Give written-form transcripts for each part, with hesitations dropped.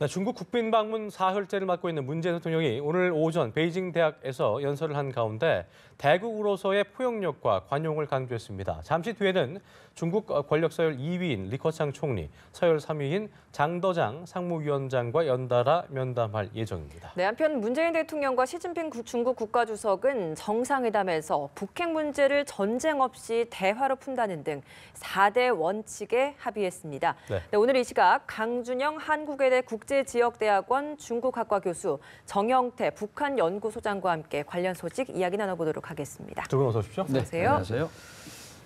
네, 중국 국빈 방문 사흘째를 맞고 있는 문재인 대통령이 오늘 오전 베이징 대학에서 연설을 한 가운데 대국으로서의 포용력과 관용을 강조했습니다. 잠시 뒤에는 중국 권력 서열 2위인 리커창 총리, 서열 3위인 장더장 상무위원장과 연달아 면담할 예정입니다. 네, 한편 문재인 대통령과 시진핑 중국 국가주석은 정상회담에서 북핵 문제를 전쟁 없이 대화로 푼다는 등 4대 원칙에 합의했습니다. 네, 오늘 이 시각 강준영 한국외대 국제지역대학원 중국학과 교수, 정영태 북한연구소장과 함께 관련 소식 이야기 나눠보도록 하겠습니다. 두 분 어서 오십시오. 네, 안녕하세요.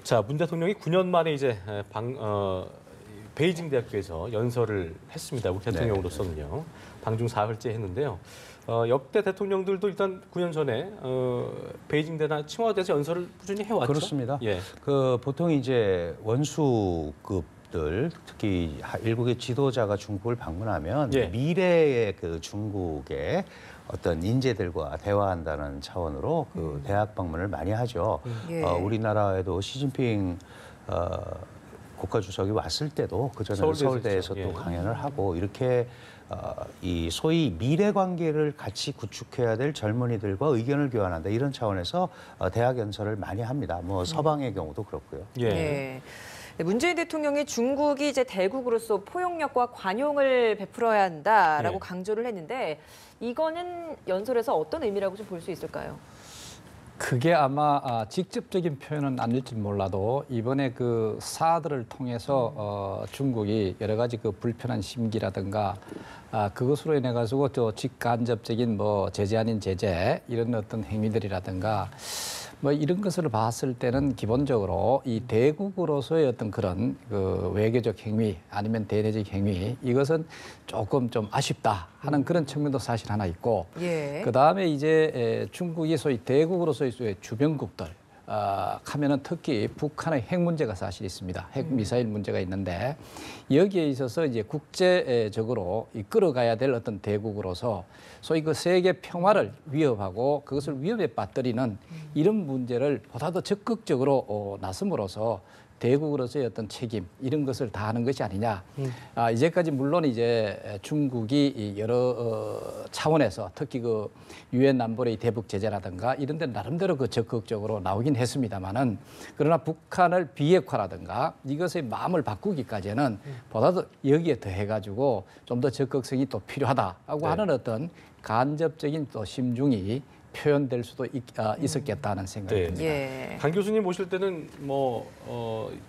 자, 문 대통령이 9년 만에 이제 베이징 대학교에서 연설을 했습니다. 우리 대통령으로서는요. 방중 사흘째 했는데요. 역대 대통령들도 일단 9년 전에 베이징대나 칭화대에서 연설을 꾸준히 해왔죠. 그렇습니다. 예. 보통 이제 원수급들, 특히 일국의 지도자가 중국을 방문하면 예. 미래의 그 중국의 어떤 인재들과 대화한다는 차원으로 대학 방문을 많이 하죠. 예. 우리나라에도 시진핑 국가주석이 왔을 때도 그 전에 서울대에서 예. 또 강연을 하고 이렇게 이 소위 미래 관계를 같이 구축해야 될 젊은이들과 의견을 교환한다 이런 차원에서 대학 연설을 많이 합니다. 뭐 서방의 경우도 그렇고요. 예. 네. 문재인 대통령이 중국이 이제 대국으로서 포용력과 관용을 베풀어야 한다라고 예. 강조를 했는데 이거는 연설에서 어떤 의미라고 좀 볼 수 있을까요? 그게 아마 직접적인 표현은 아닐지 몰라도 이번에 그 사드를 통해서 중국이 여러 가지 그 불편한 심기라든가 그것으로 인해 가지고 또 직간접적인 뭐 제재 아닌 제재 이런 어떤 행위들이라든가 뭐 이런 것을 봤을 때는 기본적으로 이 대국으로서의 어떤 그런 그 외교적 행위 아니면 대내적 행위 이것은 조금 좀 아쉽다 하는 그런 측면도 사실 하나 있고 예. 그다음에 이제 중국이 소위 대국으로서의 주변국들 하면은 특히 북한의 핵 문제가 사실 있습니다. 핵 미사일 문제가 있는데 여기에 있어서 이제 국제적으로 이끌어가야 될 어떤 대국으로서 소위 그 세계 평화를 위협하고 그것을 위협에 빠뜨리는 이런 문제를 보다 더 적극적으로 나섬으로써 대국으로서의 어떤 책임 이런 것을 다하는 것이 아니냐. 이제까지 물론 이제 중국이 여러 차원에서 특히 그 유엔 안보리 대북 제재라든가 이런 데 나름대로 그 적극적으로 나오긴 했습니다만은 그러나 북한을 비핵화라든가 이것의 마음을 바꾸기까지는 보다 더 여기에 더해가지고 좀 더 적극성이 또 필요하다고 하는 어떤 간접적인 또 심중이 표현될 수도 있었겠다는 생각이 듭니다. 예. 강 교수님 모실 때는 뭐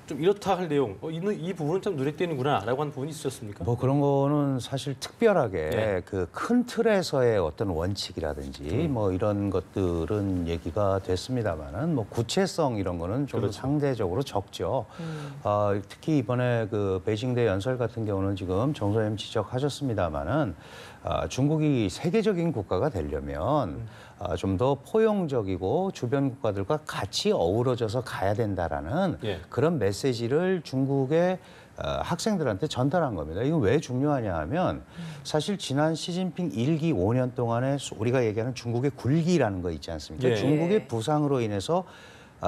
좀 이렇다 할 내용, 이 부분은 좀 눈에 띄는구나라고 하는 부분이 있었습니까? 뭐 그런 거는 사실 특별하게 그 큰 틀에서의 어떤 원칙이라든지 뭐 이런 것들은 얘기가 됐습니다만은 뭐 구체성 이런 거는 좀 그렇죠. 상대적으로 적죠. 특히 이번에 그 베이징대 연설 같은 경우는 지금 정 소장님 지적하셨습니다만은 중국이 세계적인 국가가 되려면 좀 더 포용적이고 주변 국가들과 같이 어우러져서 가야 된다라는 그런 메시지를 중국의 학생들한테 전달한 겁니다. 이건 왜 중요하냐 하면 사실 지난 시진핑 1기 5년 동안에 우리가 얘기하는 중국의 굴기라는 거 있지 않습니까? 예. 중국의 부상으로 인해서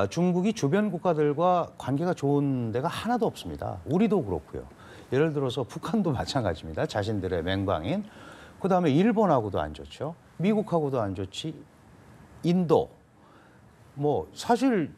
중국이 주변 국가들과 관계가 좋은 데가 하나도 없습니다. 우리도 그렇고요. 예를 들어서 북한도 마찬가지입니다. 자신들의 맹방인. 그다음에 일본하고도 안 좋죠. 미국하고도 안 좋지. 인도. 뭐 사실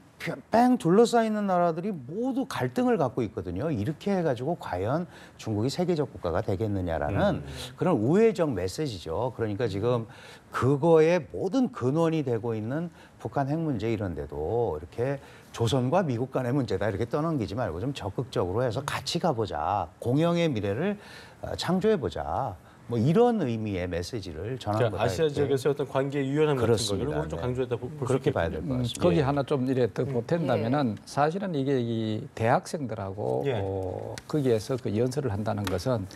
뺑 둘러싸이는 나라들이 모두 갈등을 갖고 있거든요. 이렇게 해가지고 과연 중국이 세계적 국가가 되겠느냐라는 그런 우회적 메시지죠. 그러니까 지금 그거의 모든 근원이 되고 있는 북한 핵 문제 이런 데도 이렇게 조선과 미국 간의 문제다 이렇게 떠넘기지 말고 좀 적극적으로 해서 같이 가보자. 공영의 미래를 창조해보자. 뭐 이런 의미의 메시지를 전한 그러니까 거다. 아시아 지역에서의 어떤 관계의 유연함 같은 거 그렇습니다. 이런 거를 좀 강조했다 볼 수 그렇게 봐야 있겠군요. 될 것 같습니다. 거기 하나 좀 이래 더 보탠다면은 사실은 이게 이 대학생들하고 거기에서 그 연설을 한다는 것은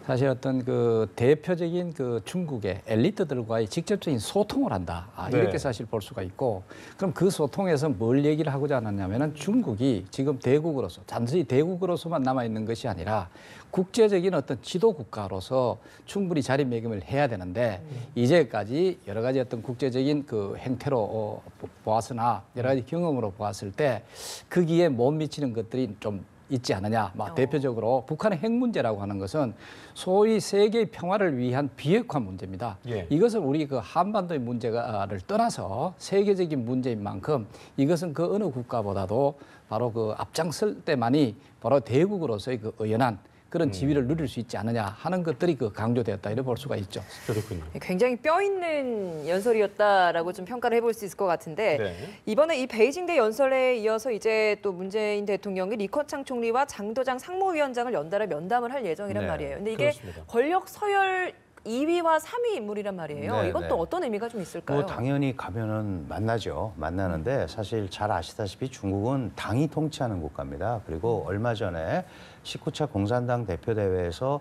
사실 어떤 그 대표적인 그 중국의 엘리트들과의 직접적인 소통을 한다. 이렇게 사실 볼 수가 있고 그럼 그 소통에서 뭘 얘기를 하고자 하느냐면은 중국이 지금 대국으로서 단순히 대국으로서만 남아 있는 것이 아니라 국제적인 어떤 지도 국가로서 충분히 자리매김을 해야 되는데 이제까지 여러 가지 어떤 국제적인 그 행태로 보았으나 여러 가지 경험으로 보았을 때 거기에 못 미치는 것들이 좀 있지 않느냐. 대표적으로 북한의 핵 문제라고 하는 것은 소위 세계의 평화를 위한 비핵화 문제입니다. 예. 이것은 우리 그 한반도의 문제를 떠나서 세계적인 문제인 만큼 이것은 그 어느 국가보다도 바로 그 앞장설 때만이 바로 대국으로서의 그 의연한 그런 지위를 누릴 수 있지 않느냐 하는 것들이 그 강조되었다 이렇게 볼 수가 있죠. 그렇군요. 굉장히 뼈 있는 연설이었다라고 좀 평가를 해볼 수 있을 것 같은데 네. 이번에 이 베이징대 연설에 이어서 이제 또 문재인 대통령이 리커창 총리와 장도장 상무위원장을 연달아 면담을 할 예정이란 네, 말이에요. 근데 이게 그렇습니다. 권력 서열 2위와 3위 인물이란 말이에요. 네, 이것도 네. 어떤 의미가 좀 있을까요? 뭐 당연히 가면은 만나죠. 만나는데 사실 잘 아시다시피 중국은 당이 통치하는 국가입니다. 그리고 얼마 전에 19차 공산당 대표대회에서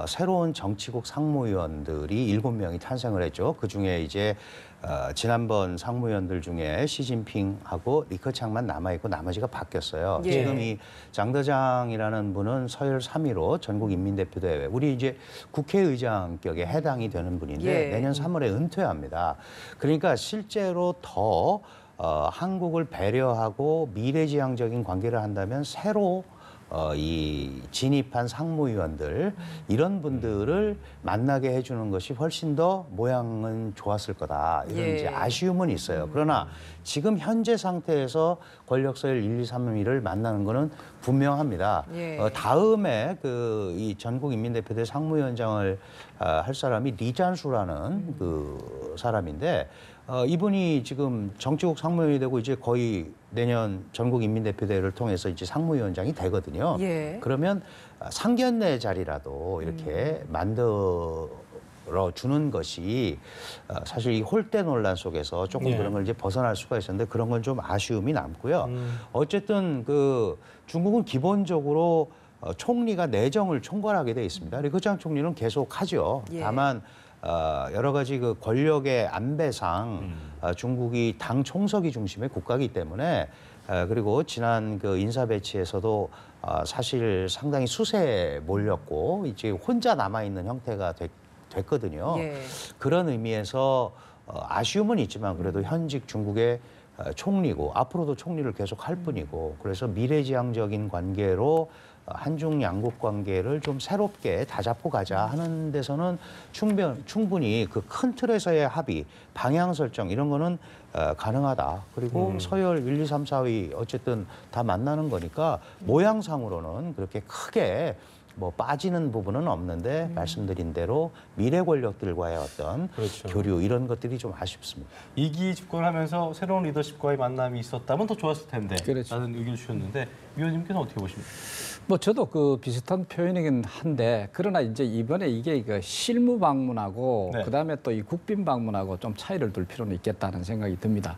새로운 정치국 상무위원들이 7명이 탄생을 했죠. 그중에 이제 지난번 상무위원들 중에 시진핑하고 리커창만 남아있고 나머지가 바뀌었어요. 예. 지금 이 장대장이라는 분은 서열 3위로 전국인민대표대회, 우리 이제 국회의장격에 해당이 되는 분인데 예. 내년 3월에 은퇴합니다. 그러니까 실제로 더 한국을 배려하고 미래지향적인 관계를 한다면 새로 이 진입한 상무위원들 이런 분들을 만나게 해주는 것이 훨씬 더 모양은 좋았을 거다 이런 예. 이제 아쉬움은 있어요. 그러나 지금 현재 상태에서 권력서열 1, 2, 3위를 만나는 거는 분명합니다. 예. 다음에 그 이 전국인민대표대 상무위원장을 할 사람이 리잔수라는 그 사람인데 이분이 지금 정치국 상무위원이 되고 이제 거의 내년 전국인민대표대회를 통해서 이제 상무위원장이 되거든요. 예. 그러면 상견례 자리라도 이렇게 만들어 주는 것이 사실 이 홀대 논란 속에서 조금 예. 그런 걸 이제 벗어날 수가 있었는데 그런 건 좀 아쉬움이 남고요. 어쨌든 그 중국은 기본적으로 총리가 내정을 총괄하게 돼 있습니다. 리커창 총리는 계속 하죠. 예. 다만 여러 가지 그 권력의 안배상 중국이 당 총서기 중심의 국가이기 때문에 그리고 지난 그 인사 배치에서도 사실 상당히 수세에 몰렸고 이제 혼자 남아 있는 형태가 됐거든요. 예. 그런 의미에서 아쉬움은 있지만 그래도 현직 중국의 총리고 앞으로도 총리를 계속 할 뿐이고 그래서 미래지향적인 관계로 한중 양국 관계를 좀 새롭게 다잡고 가자 하는 데서는 충분히 그 큰 틀에서의 합의, 방향 설정 이런 거는 가능하다. 그리고 서열 1, 2, 3, 4위 어쨌든 다 만나는 거니까 모양상으로는 그렇게 크게 뭐 빠지는 부분은 없는데 말씀드린 대로 미래 권력들과의 어떤 그렇죠. 교류 이런 것들이 좀 아쉽습니다. 2기 집권을 하면서 새로운 리더십과의 만남이 있었다면 더 좋았을 텐데 그렇죠. 라는 의견을 주셨는데 위원님께서는 어떻게 보십니까? 뭐 저도 그 비슷한 표현이긴 한데 그러나 이제 이번에 이게 그 실무 방문하고 네. 그다음에 또 이 국빈 방문하고 좀 차이를 둘 필요는 있겠다는 생각이 듭니다.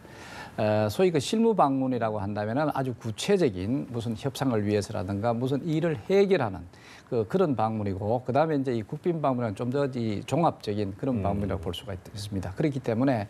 소위 그 실무 방문이라고 한다면은 아주 구체적인 무슨 협상을 위해서라든가 무슨 일을 해결하는 그런 방문이고 그다음에 이제 이 국빈 방문은 좀 더 이 종합적인 그런 방문이라고 볼 수가 있습니다. 그렇기 때문에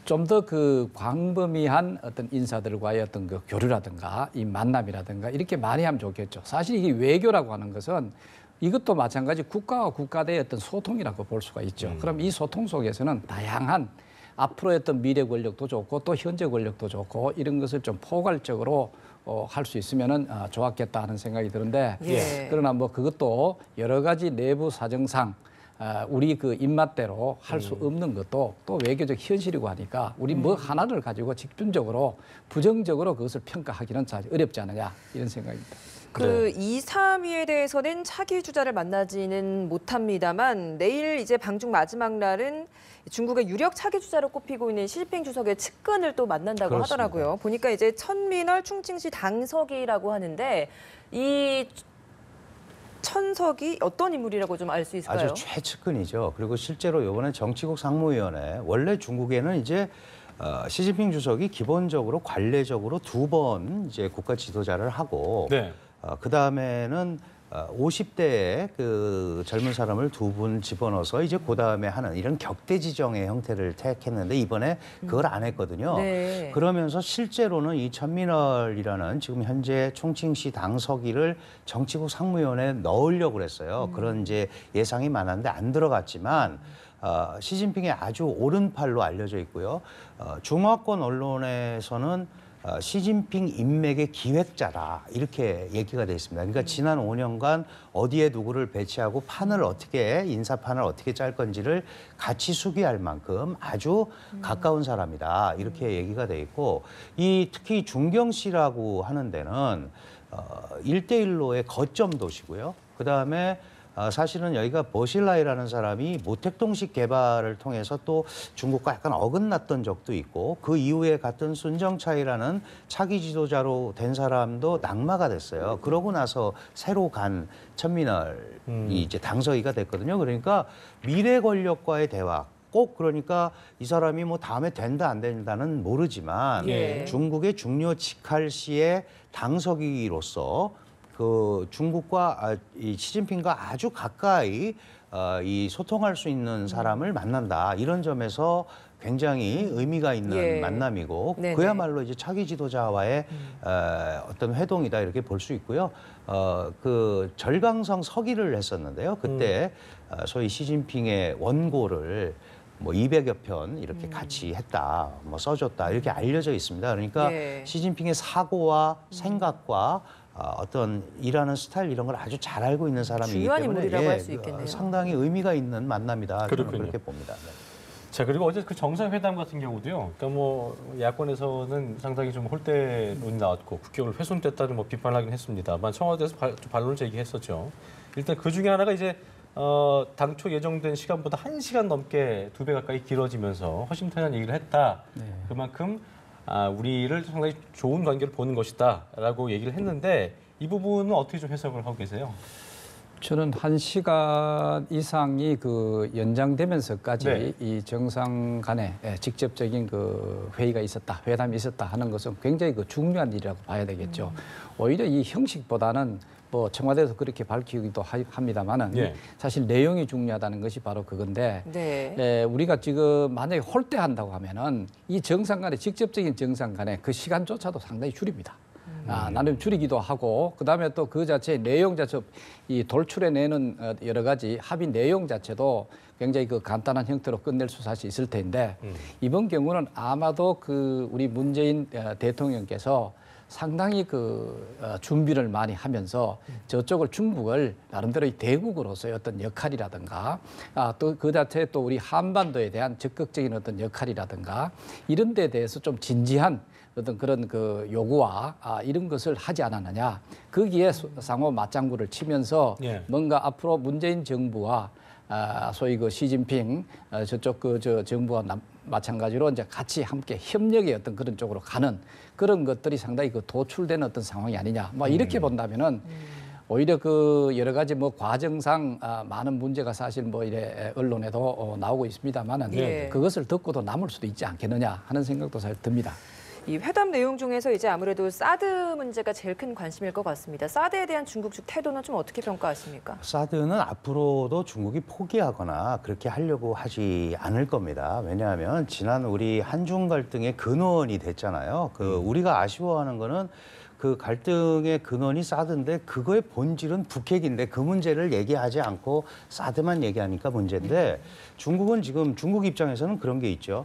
좀 더 그 광범위한 어떤 인사들과의 어떤 그 교류라든가 이 만남이라든가 이렇게 많이 하면 좋겠죠. 사실 이게 외교라고 하는 것은 이것도 마찬가지 국가와 국가대의 어떤 소통이라고 볼 수가 있죠. 그럼 이 소통 속에서는 다양한 앞으로의 어떤 미래 권력도 좋고 또 현재 권력도 좋고 이런 것을 좀 포괄적으로 할 수 있으면은 좋았겠다 하는 생각이 드는데 예. 그러나 뭐 그것도 여러 가지 내부 사정상 우리 그 입맛대로 할 수 없는 것도 또 외교적 현실이고 하니까 우리 뭐 하나를 가지고 집중적으로 부정적으로 그것을 평가하기는 잘 어렵지 않느냐 이런 생각입니다. 그 2, 3위에 대해서는 차기 주자를 만나지는 못합니다만 내일 이제 방중 마지막 날은 중국의 유력 차기 주자로 꼽히고 있는 시진핑 주석의 측근을 또 만난다고 그렇습니다. 하더라고요. 보니까 이제 천민얼 충칭시 당석이라고 하는데 이 천석이 어떤 인물이라고 좀 알 수 있을까요? 아주 최측근이죠. 그리고 실제로 이번에 정치국 상무위원회 원래 중국에는 이제 시진핑 주석이 기본적으로 관례적으로 2번 이제 국가 지도자를 하고 네. 그 다음에는 50대의 그 젊은 사람을 2분 집어넣어서 이제 그 다음에 하는 이런 격대 지정의 형태를 택했는데 이번에 그걸 안 했거든요. 네. 그러면서 실제로는 이 천민얼이라는 지금 현재 총칭시 당서기를 정치국 상무위원회에 넣으려고 그랬어요. 그런 이제 예상이 많았는데 안 들어갔지만 시진핑의 아주 오른팔로 알려져 있고요. 중화권 언론에서는 시진핑 인맥의 기획자다 이렇게 얘기가 돼 있습니다. 그러니까 지난 5년간 어디에 누구를 배치하고 판을 어떻게 인사판을 어떻게 짤 건지를 같이 수기할 만큼 아주 가까운 사람이다 이렇게 얘기가 돼 있고 이 특히 중경 씨라고 하는 데는 1대1로의 거점 도시고요. 그다음에 사실은 여기가 버실라이라는 사람이 모택동식 개발을 통해서 또 중국과 약간 어긋났던 적도 있고 그 이후에 같은 순정차이라는 차기 지도자로 된 사람도 낙마가 됐어요. 그러고 나서 새로 간 천민얼이 이제 당서기가 됐거든요. 그러니까 미래 권력과의 대화 꼭 그러니까 이 사람이 뭐 다음에 된다 안 된다는 모르지만 중국의 중요 직할시의 당서기로서 그 중국과 이 시진핑과 아주 가까이 이 소통할 수 있는 사람을 만난다 이런 점에서 굉장히 의미가 있는 만남이고 네네. 그야말로 이제 차기 지도자와의 어떤 회동이다 이렇게 볼 수 있고요. 그 절강성 서기를 했었는데요. 그때 소위 시진핑의 원고를 뭐 200여 편 이렇게 같이 했다, 뭐 써줬다 이렇게 알려져 있습니다. 그러니까 시진핑의 사고와 생각과 어떤 일하는 스타일 이런 걸 아주 잘 알고 있는 사람이기 중요한 때문에 인물이라고 할 수 있겠네요. 상당히 의미가 있는 만남이다. 저는 그렇게 봅니다. 네. 자, 그리고 어제 그 정상회담 같은 경우도요. 그러니까 뭐 야권에서는 상당히 좀 홀대론이 나왔고 국격을 훼손됐다는 뭐 비판하긴 했습니다만 청와대에서 반론을 제기했었죠. 일단 그 중에 하나가 이제 당초 예정된 시간보다 1시간 넘게 2배 가까이 길어지면서 허심탄회한 얘기를 했다. 그만큼 우리를 상당히 좋은 관계를 보는 것이다라고 얘기를 했는데 이 부분은 어떻게 좀 해석을 하고 계세요? 저는 1시간 이상이 그 연장되면서까지 이 정상 간에 직접적인 그 회의가 있었다, 회담이 있었다 하는 것은 굉장히 그 중요한 일이라고 봐야 되겠죠. 오히려 이 형식보다는 뭐 청와대에서 그렇게 밝히기도 합니다만은 사실 내용이 중요하다는 것이 바로 그건데 우리가 지금 만약에 홀대한다고 하면은 이 정상 간에 직접적인 정상 간에 그 시간조차도 상당히 줄입니다. 나름 줄이기도 하고 그다음에 또 그 자체의 내용 자체 이 돌출해내는 여러 가지 합의 내용 자체도 굉장히 그 간단한 형태로 끝낼 수 사실 있을 텐데 이번 경우는 아마도 그 우리 문재인 대통령께서 상당히 그 준비를 많이 하면서 저쪽을 중국을 나름대로 이 대국으로서의 어떤 역할이라든가 또 그 자체에 또 우리 한반도에 대한 적극적인 어떤 역할이라든가 이런 데에 대해서 좀 진지한 어떤 그런 그 요구와 이런 것을 하지 않았느냐. 거기에 상호 맞장구를 치면서 뭔가 앞으로 문재인 정부와 소위 그 시진핑 저쪽 저 정부와 마찬가지로 이제 같이 함께 협력의 어떤 그런 쪽으로 가는 그런 것들이 상당히 그 도출되는 어떤 상황이 아니냐. 뭐 이렇게 본다면은 오히려 그 여러 가지 뭐 과정상 많은 문제가 사실 뭐 이래 언론에도 나오고 있습니다만은 그것을 듣고도 남을 수도 있지 않겠느냐 하는 생각도 사실 듭니다. 이 회담 내용 중에서 이제 아무래도 사드 문제가 제일 큰 관심일 것 같습니다. 사드에 대한 중국 측 태도는 좀 어떻게 평가하십니까? 사드는 앞으로도 중국이 포기하거나 그렇게 하려고 하지 않을 겁니다. 왜냐하면 지난 우리 한중 갈등의 근원이 됐잖아요. 우리가 아쉬워하는 거는 그 갈등의 근원이 사드인데 그거의 본질은 북핵인데 그 문제를 얘기하지 않고 사드만 얘기하니까 문제인데 중국은 지금 중국 입장에서는 그런 게 있죠.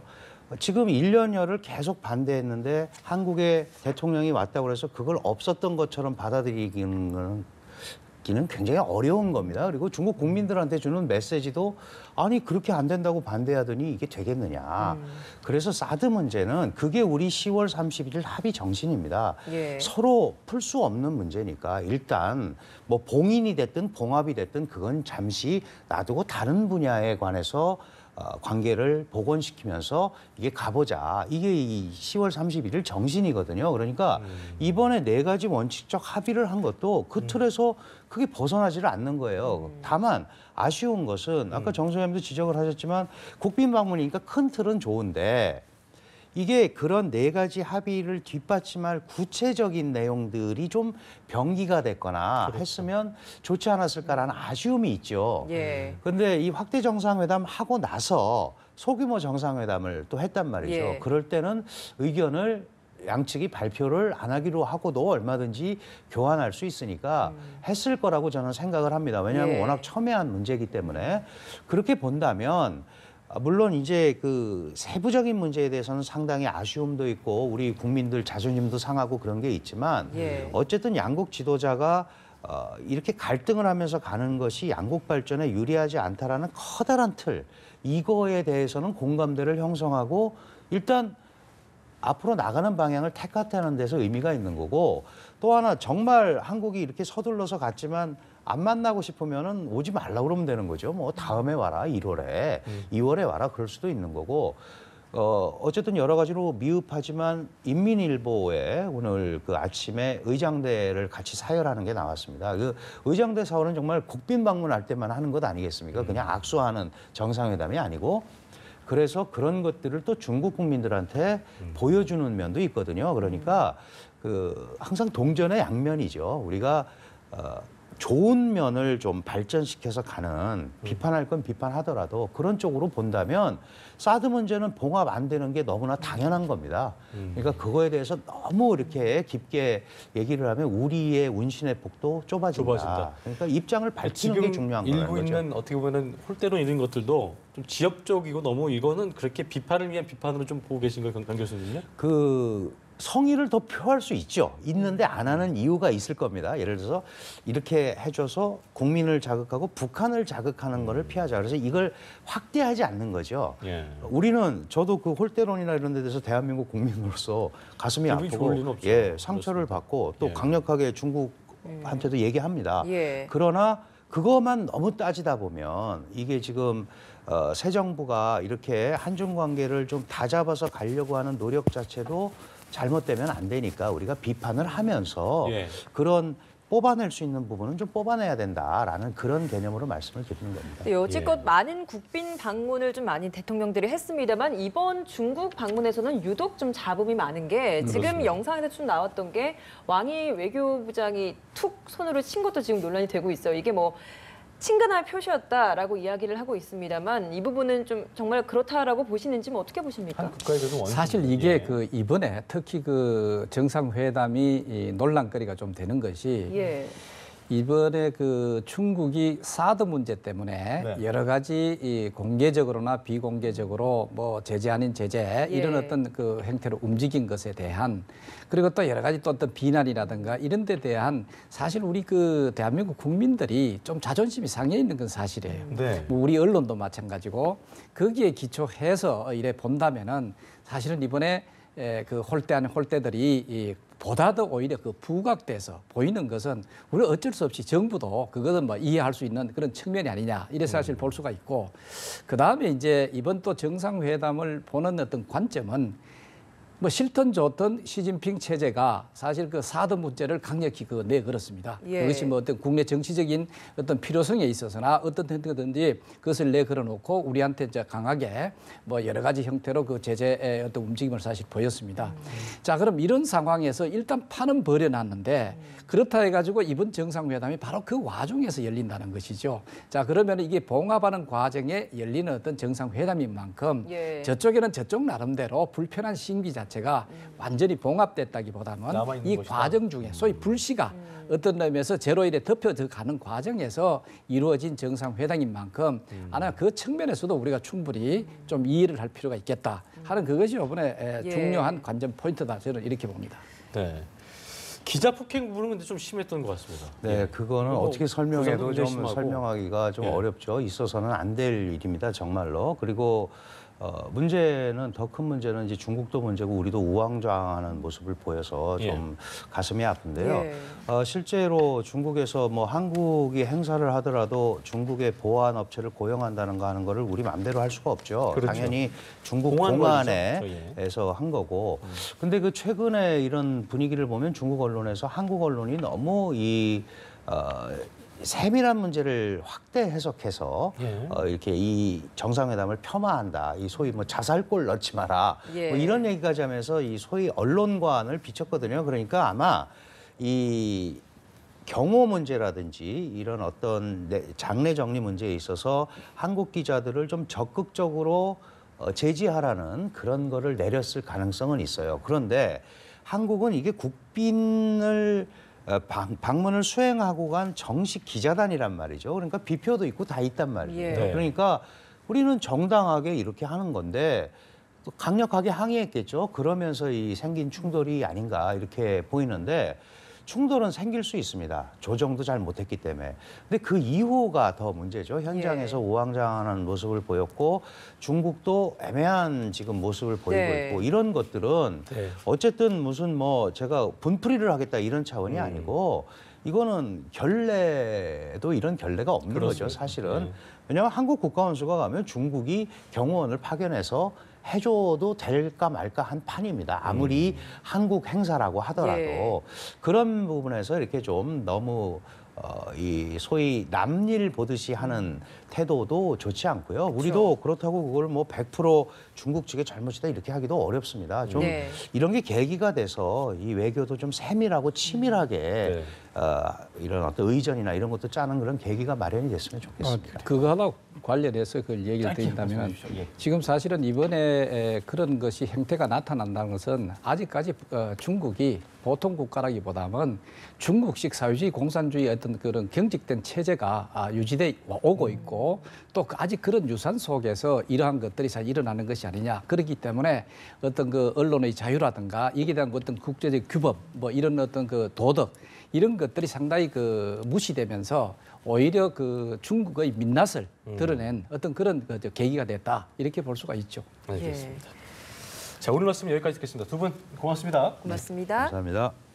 지금 1년여를 계속 반대했는데 한국의 대통령이 왔다고 해서 그걸 없었던 것처럼 받아들이기는 굉장히 어려운 겁니다. 그리고 중국 국민들한테 주는 메시지도 아니 그렇게 안 된다고 반대하더니 이게 되겠느냐. 그래서 사드 문제는 그게 우리 10월 31일 합의 정신입니다. 서로 풀 수 없는 문제니까 일단 뭐 봉인이 됐든 봉합이 됐든 그건 잠시 놔두고 다른 분야에 관해서 관계를 복원시키면서 이게 가보자. 이게 이 10월 31일 정신이거든요. 그러니까 이번에 4가지 원칙적 합의를 한 것도 그 틀에서 크게 벗어나지를 않는 거예요. 다만 아쉬운 것은 아까 정 소장님도 지적을 하셨지만 국빈 방문이니까 큰 틀은 좋은데 이게 그런 4가지 합의를 뒷받침할 구체적인 내용들이 좀 병기가 됐거나 했으면 좋지 않았을까라는 아쉬움이 있죠. 그런데 이 확대 정상회담 하고 나서 소규모 정상회담을 또 했단 말이죠. 그럴 때는 의견을 양측이 발표를 안 하기로 하고도 얼마든지 교환할 수 있으니까 했을 거라고 저는 생각을 합니다. 왜냐하면 워낙 첨예한 문제이기 때문에 그렇게 본다면 물론 이제 그 세부적인 문제에 대해서는 상당히 아쉬움도 있고 우리 국민들 자존심도 상하고 그런 게 있지만 어쨌든 양국 지도자가 이렇게 갈등을 하면서 가는 것이 양국 발전에 유리하지 않다라는 커다란 틀, 이거에 대해서는 공감대를 형성하고 일단 앞으로 나가는 방향을 택하는 데서 의미가 있는 거고, 또 하나 정말 한국이 이렇게 서둘러서 갔지만 안 만나고 싶으면은 오지 말라 그러면 되는 거죠. 뭐 다음에 와라, 1월에, 2월에 와라, 그럴 수도 있는 거고. 어쨌든 여러 가지로 미흡하지만 인민일보에 오늘 그 아침에 의장대를 같이 사열하는 게 나왔습니다. 그 의장대 사원은 정말 국빈 방문할 때만 하는 것 아니겠습니까? 그냥 악수하는 정상회담이 아니고. 그래서 그런 것들을 또 중국 국민들한테 보여주는 면도 있거든요. 그러니까 그 항상 동전의 양면이죠. 우리가 좋은 면을 좀 발전시켜서 가는, 비판할 건 비판하더라도 그런 쪽으로 본다면 사드 문제는 봉합 안 되는 게 너무나 당연한 겁니다. 그러니까 그거에 대해서 너무 이렇게 깊게 얘기를 하면 우리의 운신의 폭도 좁아진다. 그러니까 입장을 밝히는 게 중요한 거예요. 일고 있는 어떻게 보면 홀대론 이런 것들도 좀 지역적이고 너무 이거는 그렇게 비판을 위한 비판으로 좀 보고 계신 거예요, 강 교수님요? 그 성의를 더 표할 수 있죠. 있는데 안 하는 이유가 있을 겁니다. 예를 들어서 이렇게 해줘서 국민을 자극하고 북한을 자극하는 거를 피하자. 그래서 이걸 확대하지 않는 거죠. 우리는 저도 그 홀대론이나 이런 데 대해서 대한민국 국민으로서 가슴이 아프고 상처를 받고 또 강력하게 중국한테도 얘기합니다. 그러나 그것만 너무 따지다 보면 이게 지금 새 정부가 이렇게 한중 관계를 좀 다잡아서 가려고 하는 노력 자체도 잘못되면 안 되니까 우리가 비판을 하면서 그런 뽑아낼 수 있는 부분은 좀 뽑아내야 된다라는 그런 개념으로 말씀을 드리는 겁니다. 여지껏 많은 국빈 방문을 좀 많이 대통령들이 했습니다만 이번 중국 방문에서는 유독 좀 잡음이 많은 게 지금 그렇습니다. 영상에서 좀 나왔던 게 왕이 외교부장이 툭 손으로 친 것도 지금 논란이 되고 있어요. 이게 뭐 친근한 표시였다라고 이야기를 하고 있습니다만 이 부분은 좀 정말 그렇다라고 보시는지 뭐 어떻게 보십니까? 사실 이게 그 이번에 특히 그 정상회담이 이 논란거리가 좀 되는 것이 이번에 그 중국이 사드 문제 때문에 여러 가지 이 공개적으로나 비공개적으로 뭐 제재 아닌 제재 이런 어떤 그 행태로 움직인 것에 대한, 그리고 또 여러 가지 또 어떤 비난이라든가 이런 데 대한 사실 우리 그 대한민국 국민들이 좀 자존심이 상해 있는 건 사실이에요. 뭐 우리 언론도 마찬가지고 거기에 기초해서 이래 본다면은 사실은 이번에 그 홀대 아닌 홀대들이 보다 더 오히려 그 부각돼서 보이는 것은 우리 어쩔 수 없이 정부도 그것은 뭐 이해할 수 있는 그런 측면이 아니냐 이래 사실 볼 수가 있고, 그 다음에 이제 이번 또 정상회담을 보는 어떤 관점은 뭐 싫든 좋든 시진핑 체제가 사실 그 사드 문제를 강력히 그 내걸었습니다. 그것이 뭐 어떤 국내 정치적인 어떤 필요성에 있어서나 어떤 형태든지 그것을 내걸어 놓고 우리한테 이제 강하게 뭐 여러 가지 형태로 그 제재의 어떤 움직임을 사실 보였습니다. 자, 그럼 이런 상황에서 일단 판은 벌여놨는데 그렇다 해가지고 이번 정상회담이 바로 그 와중에서 열린다는 것이죠. 자, 그러면 이게 봉합하는 과정에 열리는 어떤 정상회담인 만큼 저쪽에는 저쪽 나름대로 불편한 신기 자체가 완전히 봉합됐다기보다는 이 과정 중에 소위 불씨가 어떤 의미에서 제로일에 덮여져 가는 과정에서 이루어진 정상회담인 만큼 아마 그 측면에서도 우리가 충분히 좀 이해를 할 필요가 있겠다 하는 그것이 이번에 중요한 관전 포인트다, 저는 이렇게 봅니다. 기자 폭행 부분은 근데 좀 심했던 것 같습니다. 네, 그거는 어떻게 설명해도 좀 설명하기가 좀 어렵죠. 있어서는 안 될 일입니다, 정말로. 그리고 문제는, 더 큰 문제는 이제 중국도 문제고 우리도 우왕좌왕하는 모습을 보여서 좀 가슴이 아픈데요. 실제로 중국에서 뭐 한국이 행사를 하더라도 중국의 보안 업체를 고용한다는 거 하는 거를 우리 마음대로 할 수가 없죠. 당연히 중국 공안에서 한 거고. 근데 그 최근에 이런 분위기를 보면 중국 언론에서 한국 언론이 너무 이 세밀한 문제를 확대 해석해서 이렇게 이 정상회담을 폄하한다. 이 소위 뭐 자살골 넣지 마라. 뭐 이런 얘기까지 하면서 이 소위 언론관을 비췄거든요. 그러니까 아마 이 경호 문제라든지 이런 어떤 장례 정리 문제에 있어서 한국 기자들을 좀 적극적으로 제지하라는 그런 거를 내렸을 가능성은 있어요. 그런데 한국은 이게 국빈을 방문을 수행하고 간 정식 기자단이란 말이죠. 그러니까 비표도 있고 다 있단 말이에요. 그러니까 우리는 정당하게 이렇게 하는 건데 또 강력하게 항의했겠죠. 그러면서 이 생긴 충돌이 아닌가 이렇게 보이는데 충돌은 생길 수 있습니다. 조정도 잘 못했기 때문에. 근데 그 이후가 더 문제죠. 현장에서 우왕좌왕하는 모습을 보였고 중국도 애매한 지금 모습을 보이고 있고 이런 것들은 어쨌든 무슨 뭐 제가 분풀이를 하겠다 이런 차원이 아니고 이거는 결례도 이런 결례가 없는 거죠, 사실은. 왜냐하면 한국 국가원수가 가면 중국이 경호원을 파견해서 해줘도 될까 말까 한 판입니다. 아무리 한국 행사라고 하더라도 그런 부분에서 이렇게 좀 너무 이 소위 남일 보듯이 하는 태도도 좋지 않고요. 우리도 그렇다고 그걸 뭐 100% 중국 측의 잘못이다 이렇게 하기도 어렵습니다. 좀 이런 게 계기가 돼서 이 외교도 좀 세밀하고 치밀하게 이런 어떤 의전이나 이런 것도 짜는 그런 계기가 마련이 됐으면 좋겠습니다. 그거 하나 관련해서 그걸 얘기를 드린다면 지금 사실은 이번에 그런 것이 행태가 나타난다는 것은 아직까지 중국이 보통 국가라기보다는 중국식 사회주의 공산주의 어떤 그런 경직된 체제가 유지돼 오고 있고 또 아직 그런 유산 속에서 이러한 것들이 사실 일어나는 것이 아니냐. 그렇기 때문에 어떤 그 언론의 자유라든가 이게 대한 어떤 국제적 규범 뭐 이런 어떤 그 도덕 이런 것들이 상당히 그 무시되면서 오히려 그 중국의 민낯을 드러낸 어떤 그런 그 계기가 됐다 이렇게 볼 수가 있죠. 알겠습니다. 자, 오늘 말씀 여기까지 듣겠습니다. 두 분 고맙습니다. 고맙습니다. 감사합니다.